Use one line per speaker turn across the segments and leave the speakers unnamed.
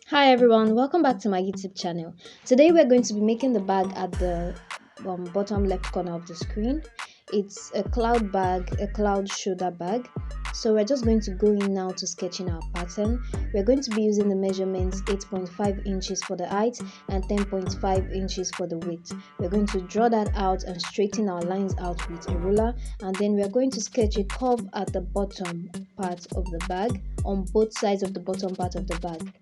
Hi everyone, welcome back to my YouTube channel. Today we're going to be making the bag at the bottom left corner of the screen. It's a cloud bag, a cloud shoulder bag. So we're just going to go in now to sketching our pattern. We're going to be using the measurements 8.5 inches for the height and 10.5 inches for the width. We're going to draw that out and straighten our lines out with a ruler, and then we're going to sketch a curve at the bottom part of the bag on both sides of the bottom part of the bag.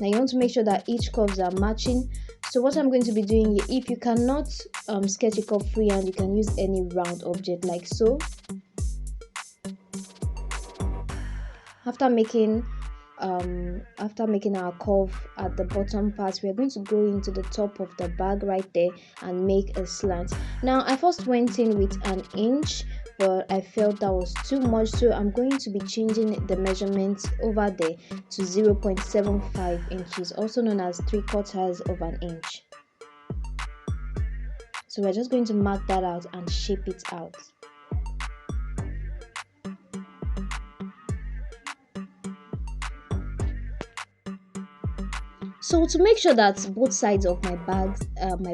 Now you want to make sure that each curves are matching. So what I'm going to be doing here, if you cannot sketch a curve freehand, you can use any round object like so. After making our curve at the bottom part, we are going to go into the top of the bag right there and make a slant. Now I first went in with an inch, but I felt that was too much, so I'm going to be changing the measurements over there to 0.75 inches, also known as 3/4 of an inch. So we're just going to mark that out and shape it out. So to make sure that both sides of my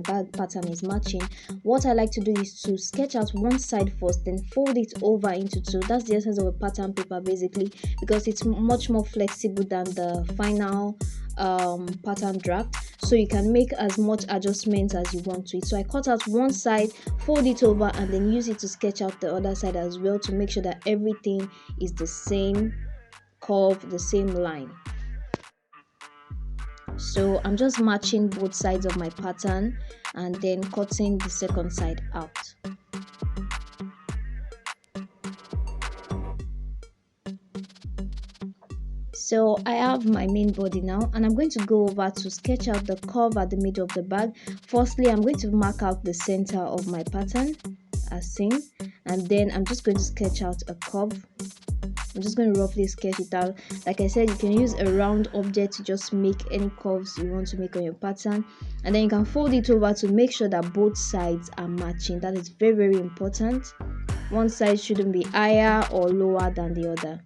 bag pattern is matching, what I like to do is to sketch out one side first, then fold it over into two. That's the essence of a pattern paper basically, because it's much more flexible than the final pattern draft. So you can make as much adjustments as you want to it. So I cut out one side, fold it over, and then use it to sketch out the other side as well, to make sure that everything is the same curve, the same line. So I'm just matching both sides of my pattern and then cutting the second side out. So I have my main body now, and I'm going to go over to sketch out the curve at the middle of the bag. Firstly, I'm going to mark out the center of my pattern as seen, and then I'm just going to sketch out a curve. I'm just going to roughly sketch it out. Like I said, you can use a round object to just make any curves you want to make on your pattern, and then you can fold it over to make sure that both sides are matching. That is very, very important. One side shouldn't be higher or lower than the other.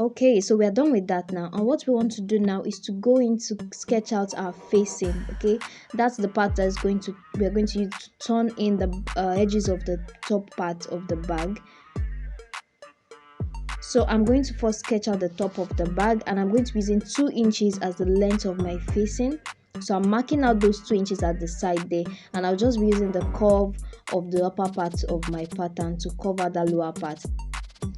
Okay, so we are done with that now, and what we want to do now is to go in to sketch out our facing. Okay, that's the part that is going to we're going to use to turn in the edges of the top part of the bag. So I'm going to first sketch out the top of the bag, and I'm going to be using 2 inches as the length of my facing. So I'm marking out those 2 inches at the side there, and I'll just be using the curve of the upper part of my pattern to cover the lower part.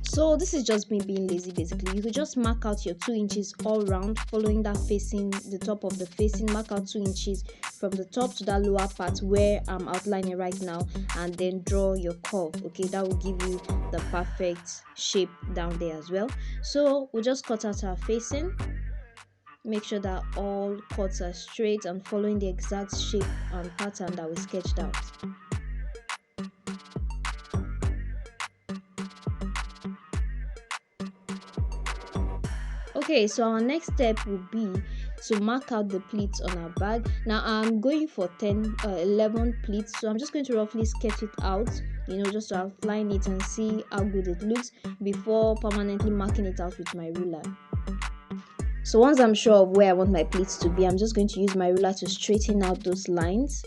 So this is just me being lazy basically. You could just mark out your 2 inches all round, following that facing, the top of the facing. Mark out 2 inches from the top to that lower part where I'm outlining right now, and then draw your curve. Okay, that will give you the perfect shape down there as well. So we'll just cut out our facing. Make sure that all cuts are straight and following the exact shape and pattern that we sketched out. Okay, so our next step will be to mark out the pleats on our bag. Now I'm going for 11 pleats, so I'm just going to roughly sketch it out, just to outline it and see how good it looks before permanently marking it out with my ruler. So once I'm sure of where I want my pleats to be, I'm just going to use my ruler to straighten out those lines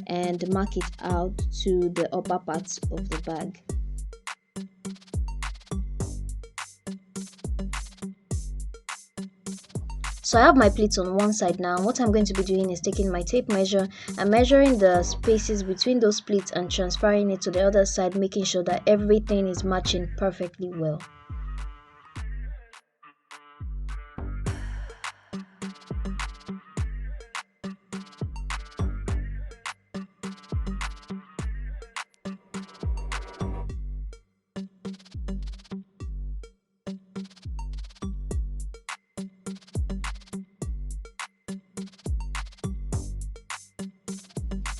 and mark it out to the upper parts of the bag. So I have my pleats on one side now. What I'm going to be doing is taking my tape measure and measuring the spaces between those pleats and transferring it to the other side, making sure that everything is matching perfectly well.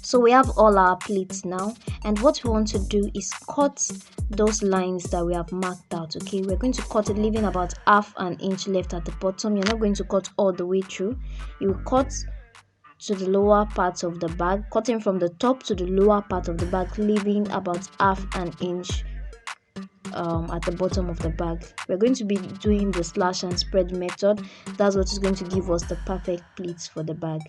So we have all our pleats now, and what we want to do is cut those lines that we have marked out. Okay, we're going to cut it, leaving about half an inch left at the bottom. You're not going to cut all the way through. You cut to the lower part of the bag, cutting from the top to the lower part of the bag, leaving about half an inch at the bottom of the bag. We're going to be doing the slash and spread method. That's what is going to give us the perfect pleats for the bag.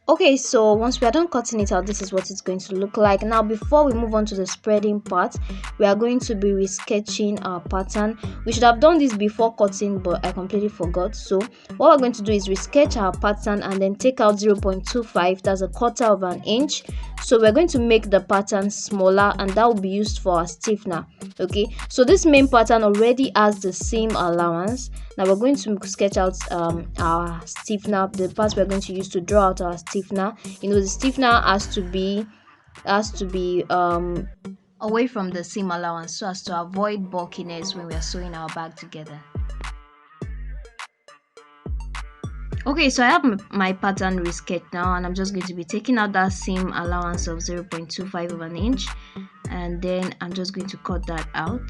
Okay, so once we are done cutting it out, this is what it's going to look like. Now, before we move on to the spreading part, we are going to be resketching our pattern. We should have done this before cutting, but I completely forgot. So what we're going to do is resketch our pattern and then take out 0.25, that's a quarter of an inch. So we're going to make the pattern smaller, and that will be used for our stiffener. Okay, so this main pattern already has the seam allowance. Now we're going to sketch out our stiffener, the parts we're going to use to draw out our stiffener. You know, the stiffener has to be away from the seam allowance so as to avoid bulkiness when we are sewing our bag together. Okay, so I have my pattern resketched now, and I'm just going to be taking out that seam allowance of 0.25 of an inch, and then I'm just going to cut that out.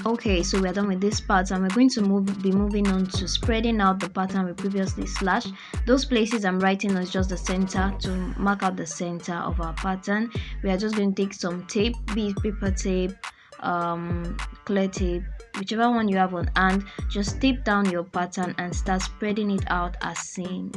Okay, so we're done with this part, and we're going to be moving on to spreading out the pattern we previously slashed. Those places I'm writing is just the center to mark out the center of our pattern. We are just going to take some tape, be it paper tape, clear tape, whichever one you have on hand. Just tape down your pattern and start spreading it out as seen.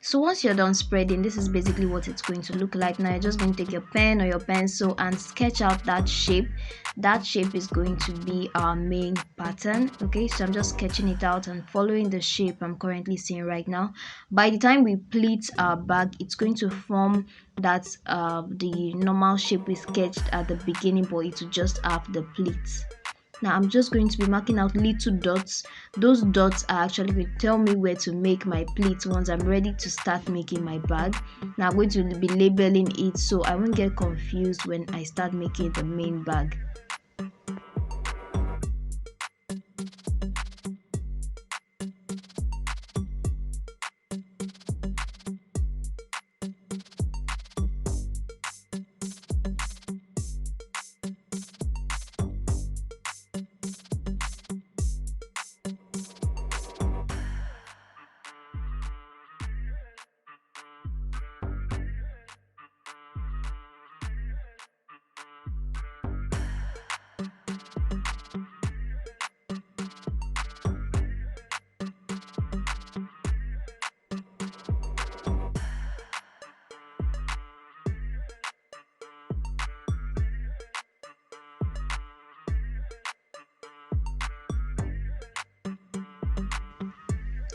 So once you're done spreading, this is basically what it's going to look like. Now you're just going to take your pen or your pencil and sketch out that shape. That shape is going to be our main pattern. Okay, so I'm just sketching it out and following the shape I'm currently seeing right now. By the time we pleat our bag, it's going to form that the normal shape we sketched at the beginning, but it will just have the pleats. Now I'm just going to be marking out little dots. Those dots are actually going to tell me where to make my pleats once I'm ready to start making my bag. Now I'm going to be labeling it so I won't get confused when I start making the main bag.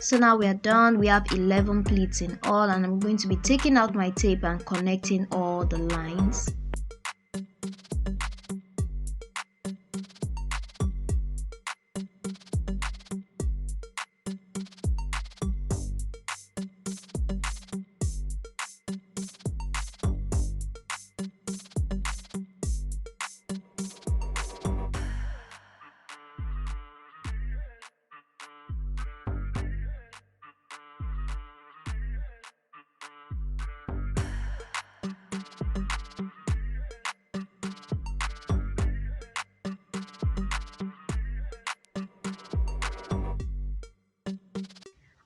So now we are done. We have 11 pleats in all, and I'm going to be taking out my tape and connecting all the lines.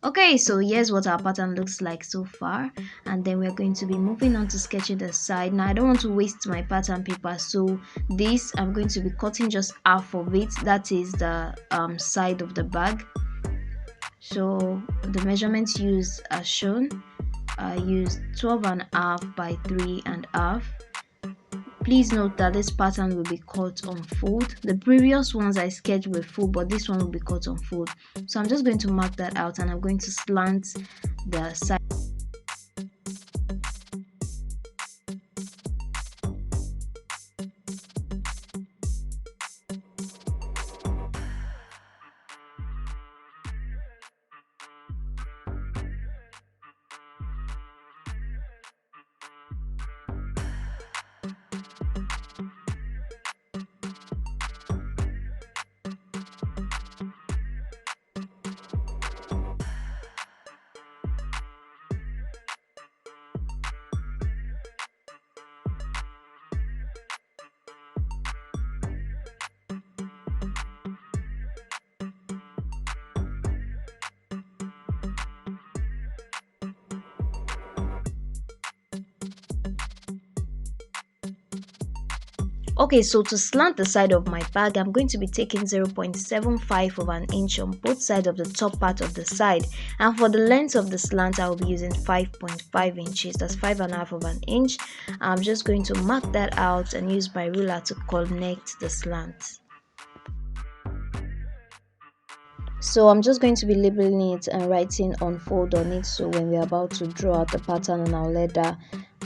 Okay, so here's what our pattern looks like so far, and then we're going to be moving on to sketching the side. Now I don't want to waste my pattern paper, so this I'm going to be cutting just half of it, that is the side of the bag. So the measurements used as shown. I used 12.5 by 3.5. Please note that this pattern will be cut on fold. The previous ones I sketched were full, but this one will be cut on fold. So I'm just going to mark that out, and I'm going to slant the side. Okay, so to slant the side of my bag, I'm going to be taking 0.75 of an inch on both sides of the top part of the side, and for the length of the slant I will be using 5.5 inches, that's 5.5 of an inch. I'm just going to mark that out and use my ruler to connect the slant. So I'm just going to be labeling it and writing unfold on it, so when we're about to draw out the pattern on our leather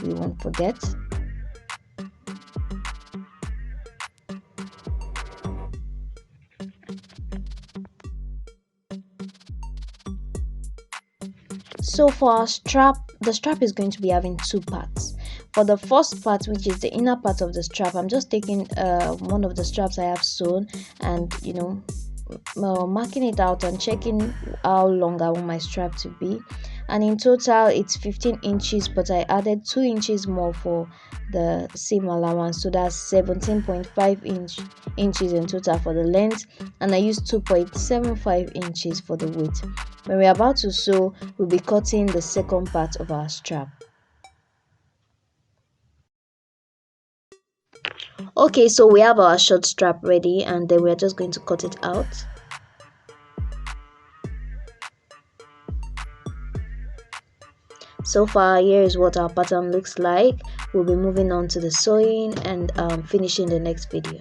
we won't forget. So for our strap, the strap is going to be having two parts. For the first part, which is the inner part of the strap, I'm just taking one of the straps I have sewn and marking it out and checking how long I want my strap to be. And in total it's 15 inches, but I added 2 inches more for the seam allowance, so that's 17.5 inches in total for the length, and I used 2.75 inches for the width. When we're about to sew, we'll be cutting the second part of our strap. Okay, so we have our short strap ready, and then we're just going to cut it out. So far, here is what our pattern looks like. We'll be moving on to the sewing and finishing the next video.